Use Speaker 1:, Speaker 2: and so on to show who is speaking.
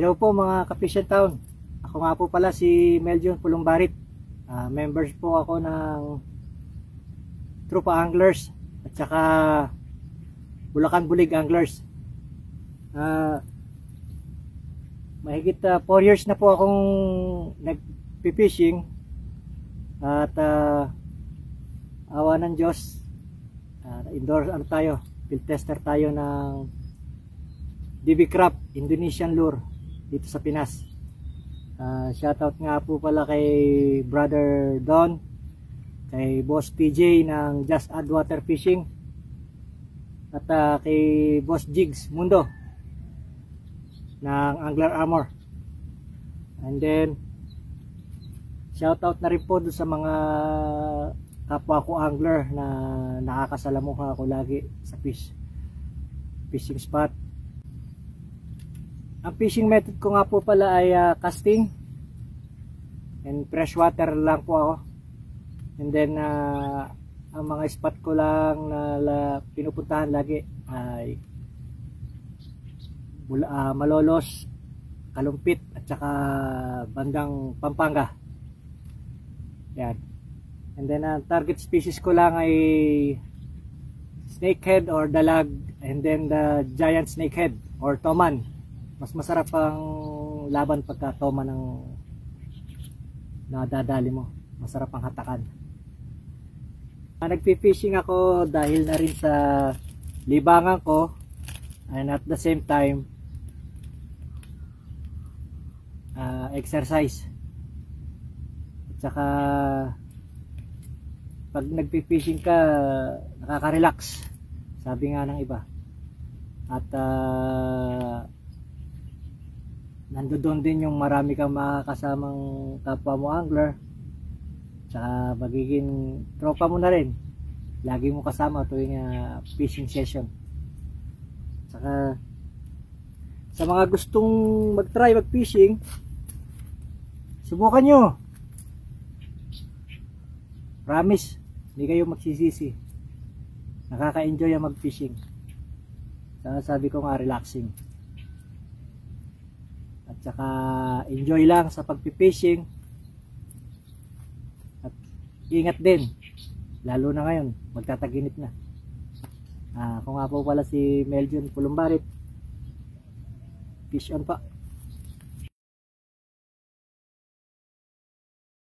Speaker 1: Hello po mga ka-Fish and Town. Ako nga po pala si Meljon Pulumbarit. Members po ako ng Trupa Anglers at saka Bulacan Bulig Anglers. Mahigit 4 years na po akong nagpipishing at awa ng Diyos, indoor field tester tayo ng DB Crab Indonesian Lure dito sa Pinas. Shoutout nga po pala kay Brother Don, kay Boss PJ ng Just Add Water Fishing, at kay Boss Jigs Mundo ng Angler Armor. And then shoutout na rin po doon sa mga kapwa ko angler na nakakasalamuha ako lagi sa fishing spot. Ang fishing method ko nga po pala ay casting and freshwater lang po ako. And then ang mga spot ko lang na pinupuntahan lagi ay Malolos, Kalumpit at saka bandang Pampanga. Yan. And then target species ko lang ay snakehead or dalag, and then the giant snakehead or toman. Mas masarap ang laban pagka toman ng nadadali mo. Masarap ang hatakan. Nagpi-fishing ako dahil na rin sa libangan ko, and at the same time exercise. At saka pag nagpi-fishing ka, nakaka-relax, sabi nga ng iba. At nandoon din yung marami kang makakasamang kapwa mo angler, tsaka magiging tropa mo na rin, lagi mo kasama tuwing fishing session. Tsaka sa mga gustong mag-try mag-fishing, subukan nyo. Promise, hindi kayo magsisisi. Nakaka-enjoy ang mag-fishing. Sabi ko nga, relaxing. At saka enjoy lang sa pagpipishing. At ingat din, lalo na ngayon, magtataginit na. Ako nga po pala si Meljon Pulumbarit. Fish on pa.